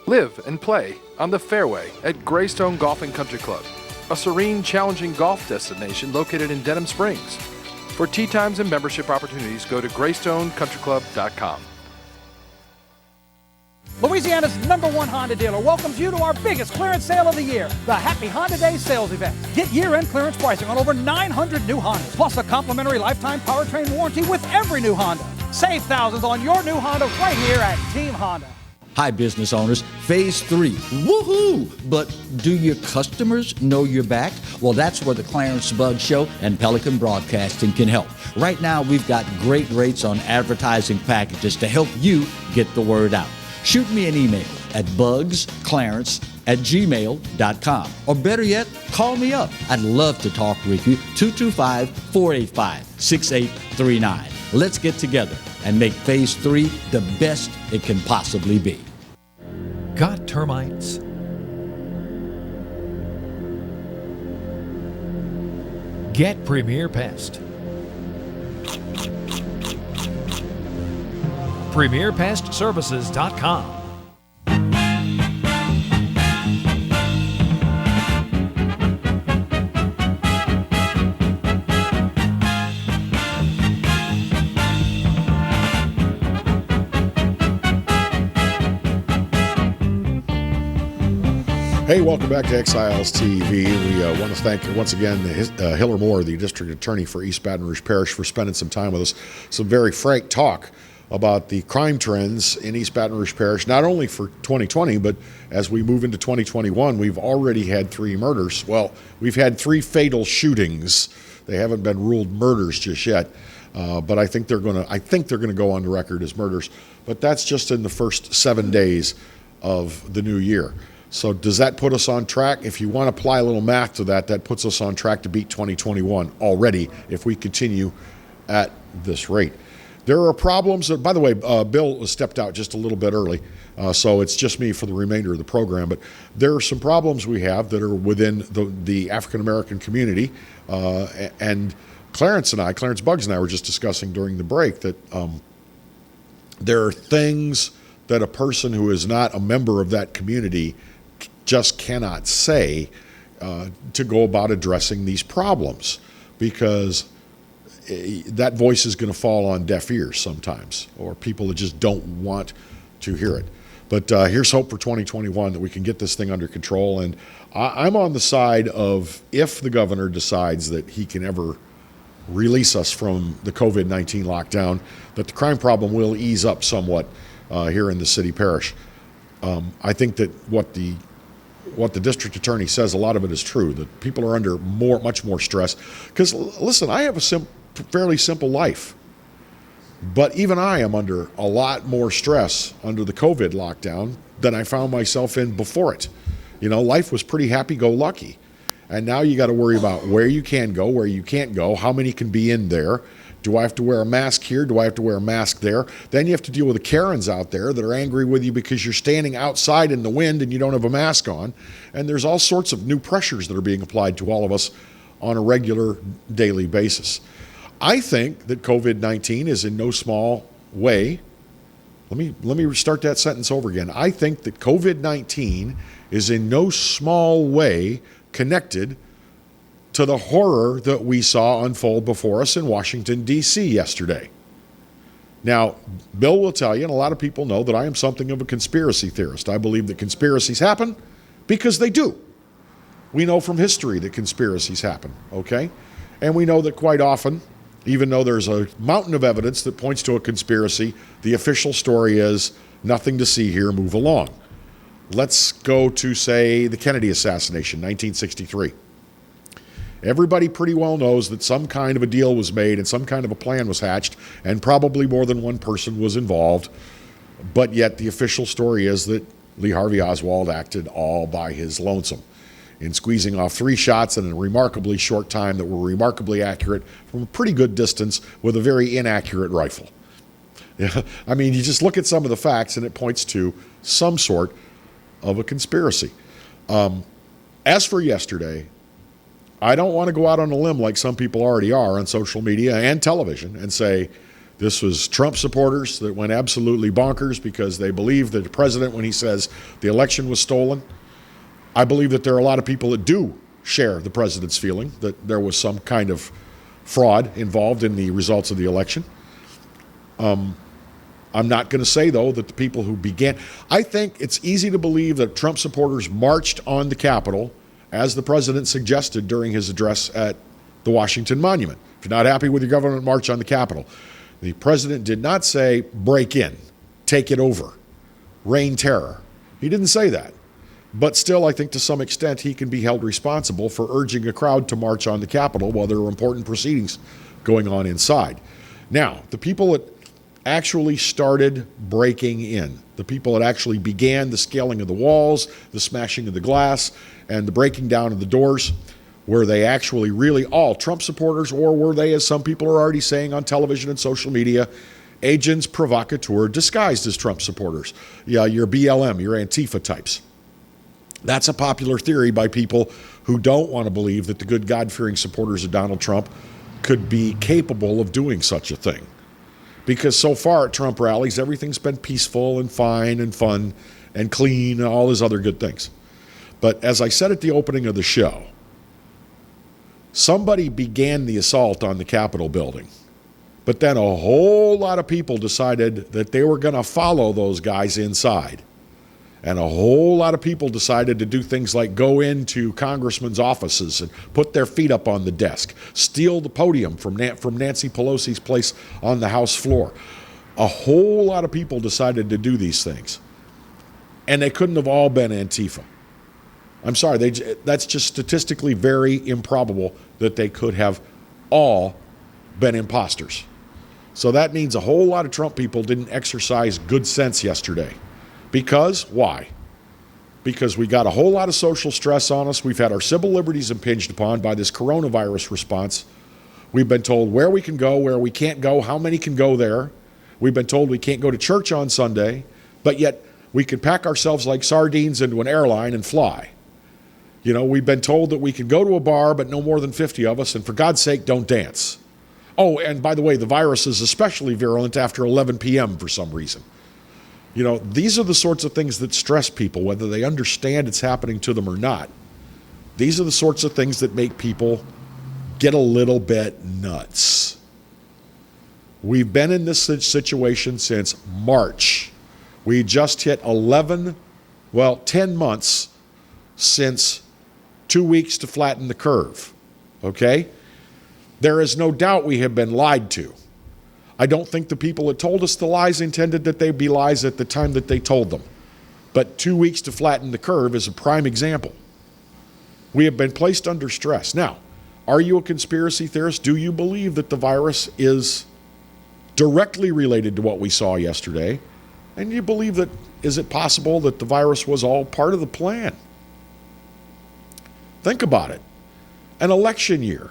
S6: Live and play on the fairway at Greystone Golf and Country Club, a serene, challenging golf destination located in Denham Springs. For tee times and membership opportunities, go to greystonecountryclub.com.
S10: Louisiana's #1 Honda dealer welcomes you to our biggest clearance sale of the year, the Happy Honda Day sales event. Get year-end clearance pricing on over 900 new Hondas, plus a complimentary lifetime powertrain warranty with every new Honda. Save thousands on your new Honda right here at Team Honda.
S8: Hi, business owners. Phase 3. Woohoo! But do your customers know you're back? Well, that's where the Clarence Bugg Show and Pelican Broadcasting can help. Right now, we've got great rates on advertising packages to help you get the word out. Shoot me an email at bugsclarence@gmail.com. Or better yet, call me up. I'd love to talk with you. 225-485-6839. Let's get together and make Phase 3 the best it can possibly be.
S4: Got termites? Get Premier Pest. PremierPestServices.com.
S1: Hey, welcome back to Exiles TV. We want to thank once again Hillar Moore, the District Attorney for East Baton Rouge Parish, for spending some time with us. Some very frank talk about the crime trends in East Baton Rouge Parish, not only for 2020, but as we move into 2021, we've already had 3 murders. Well, we've had 3 fatal shootings. They haven't been ruled murders just yet, but I think they're going to go on the record as murders. But that's just in the first 7 days of the new year. So does that put us on track? If you want to apply a little math to that, that puts us on track to beat 2021 already if we continue at this rate. There are problems. By the way, Bill stepped out just a little bit early, so it's just me for the remainder of the program. But there are some problems we have that are within the African-American community. And Clarence Buggs and I were just discussing during the break that there are things that a person who is not a member of that community just cannot say to go about addressing these problems, because that voice is going to fall on deaf ears sometimes, or people that just don't want to hear it. But here's hope for 2021 that we can get this thing under control. And I'm on the side of, if the governor decides that he can ever release us from the COVID-19 lockdown, that the crime problem will ease up somewhat here in the city parish. I think that what the district attorney says, a lot of it is true, that people are under much more stress. Because listen, I have a fairly simple life, but even I am under a lot more stress under the COVID lockdown than I found myself in before it. You know, life was pretty happy-go-lucky, and now you got to worry about where you can go, where you can't go, how many can be in there. Do I have to wear a mask here? Do I have to wear a mask there? Then you have to deal with the Karens out there that are angry with you because you're standing outside in the wind and you don't have a mask on. And there's all sorts of new pressures that are being applied to all of us on a regular daily basis. I think that COVID-19 is in no small way, let me start that sentence over again. I think that COVID-19 is in no small way connected to the horror that we saw unfold before us in Washington, D.C. yesterday. Now, Bill will tell you, and a lot of people know, that I am something of a conspiracy theorist. I believe that conspiracies happen because they do. We know from history that conspiracies happen, okay? And we know that quite often, even though there's a mountain of evidence that points to a conspiracy, the official story is nothing to see here, move along. Let's go to, say, the Kennedy assassination, 1963. Everybody pretty well knows that some kind of a deal was made and some kind of a plan was hatched, and probably more than one person was involved. But yet the official story is that Lee Harvey Oswald acted all by his lonesome in squeezing off 3 shots in a remarkably short time that were remarkably accurate from a pretty good distance with a very inaccurate rifle. Yeah, I mean, you just look at some of the facts and it points to some sort of a conspiracy. As for yesterday, I don't want to go out on a limb like some people already are on social media and television and say this was Trump supporters that went absolutely bonkers because they believe that the president, when he says the election was stolen. I believe that there are a lot of people that do share the president's feeling that there was some kind of fraud involved in the results of the election. I'm not going to say, though, that the people who began... I think it's easy to believe that Trump supporters marched on the Capitol as the president suggested during his address at the Washington Monument. If you're not happy with your government, march on the Capitol. The president did not say, break in, take it over, rain terror. He didn't say that. But still, I think to some extent, he can be held responsible for urging a crowd to march on the Capitol while there are important proceedings going on inside. Now, the people that actually started breaking in, the people that actually began the scaling of the walls, the smashing of the glass, and the breaking down of the doors, were they actually really all Trump supporters, or were they, as some people are already saying on television and social media, agents provocateur disguised as Trump supporters? Yeah, your BLM, your Antifa types. That's a popular theory by people who don't want to believe that the good God-fearing supporters of Donald Trump could be capable of doing such a thing. Because so far at Trump rallies, everything's been peaceful and fine and fun and clean and all those other good things. But as I said at the opening of the show, somebody began the assault on the Capitol building. But then a whole lot of people decided that they were going to follow those guys inside. And a whole lot of people decided to do things like go into congressmen's offices and put their feet up on the desk, steal the podium from Nancy Pelosi's place on the House floor. A whole lot of people decided to do these things. And they couldn't have all been Antifa. I'm sorry, that's just statistically very improbable that they could have all been imposters. So that means a whole lot of Trump people didn't exercise good sense yesterday. Because, why? Because we got a whole lot of social stress on us. We've had our civil liberties impinged upon by this coronavirus response. We've been told where we can go, where we can't go, how many can go there. We've been told we can't go to church on Sunday, but yet we can pack ourselves like sardines into an airline and fly. You know, we've been told that we can go to a bar, but no more than 50 of us, and for God's sake, don't dance. Oh, and by the way, the virus is especially virulent after 11 p.m. for some reason. You know, these are the sorts of things that stress people, whether they understand it's happening to them or not. These are the sorts of things that make people get a little bit nuts. We've been in this situation since March. We just hit 10 months since 2 weeks to flatten the curve, okay? There is no doubt we have been lied to. I don't think the people that told us the lies intended that they be lies at the time that they told them. But 2 weeks to flatten the curve is a prime example. We have been placed under stress. Now, are you a conspiracy theorist? Do you believe that the virus is directly related to what we saw yesterday? And do you believe that, is it possible that the virus was all part of the plan? Think about it. An election year.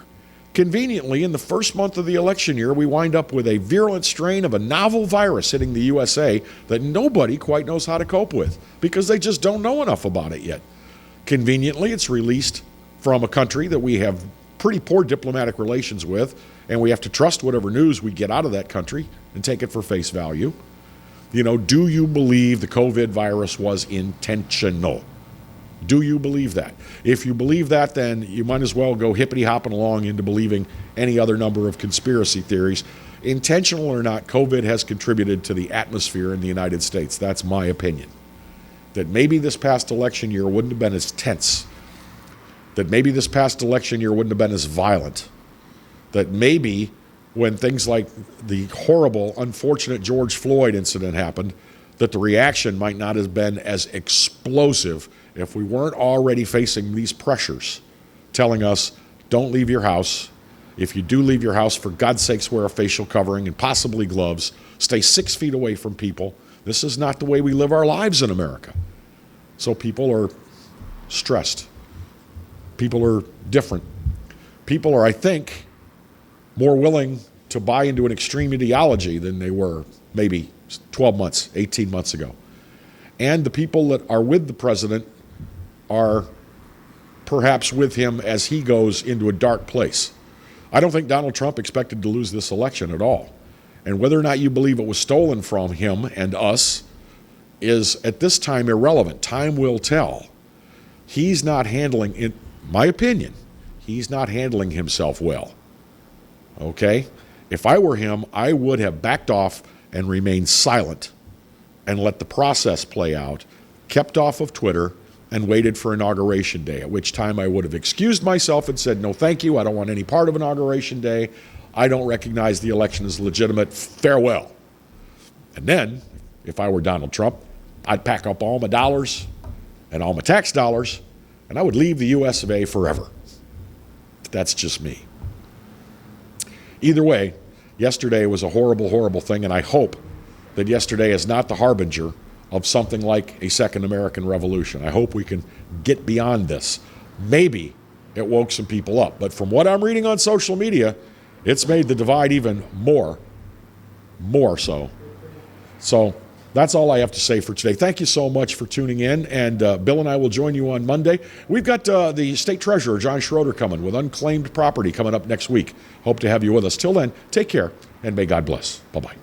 S1: Conveniently, in the first month of the election year, we wind up with a virulent strain of a novel virus hitting the USA that nobody quite knows how to cope with because they just don't know enough about it yet. Conveniently, it's released from a country that we have pretty poor diplomatic relations with, and we have to trust whatever news we get out of that country and take it for face value. You know, do you believe the COVID virus was intentional? Do you believe that? If you believe that, then you might as well go hippity-hopping along into believing any other number of conspiracy theories. Intentional or not, COVID has contributed to the atmosphere in the United States. That's my opinion. That maybe this past election year wouldn't have been as tense. That maybe this past election year wouldn't have been as violent. That maybe when things like the horrible, unfortunate George Floyd incident happened, that the reaction might not have been as explosive if we weren't already facing these pressures telling us, don't leave your house. If you do leave your house, for God's sakes, wear a facial covering and possibly gloves. Stay 6 feet away from people. This is not the way we live our lives in America. So people are stressed. People are different. People are, I think, more willing to buy into an extreme ideology than they were maybe 12 months, 18 months ago. And the people that are with the president are perhaps with him as he goes into a dark place. I don't think Donald Trump expected to lose this election at all. And whether or not you believe it was stolen from him and us is at this time irrelevant. Time will tell. He's not handling, in my opinion, he's not handling himself well. Okay? If I were him, I would have backed off and remained silent and let the process play out, kept off of Twitter, and waited for Inauguration Day, at which time I would have excused myself and said, no, thank you. I don't want any part of Inauguration Day. I don't recognize the election as legitimate. Farewell. And then, if I were Donald Trump, I'd pack up all my dollars and all my tax dollars, and I would leave the US of A forever. That's just me. Either way, yesterday was a horrible, horrible thing, and I hope that yesterday is not the harbinger of something like a second American Revolution. I hope we can get beyond this. Maybe it woke some people up, but from what I'm reading on social media, it's made the divide even more so. So that's all I have to say for today. Thank you so much for tuning in, and Bill and I will join you on Monday. We've got the State Treasurer, John Schroeder, coming with unclaimed property coming up next week. Hope to have you with us. Till then, take care, and may God bless. Bye-bye.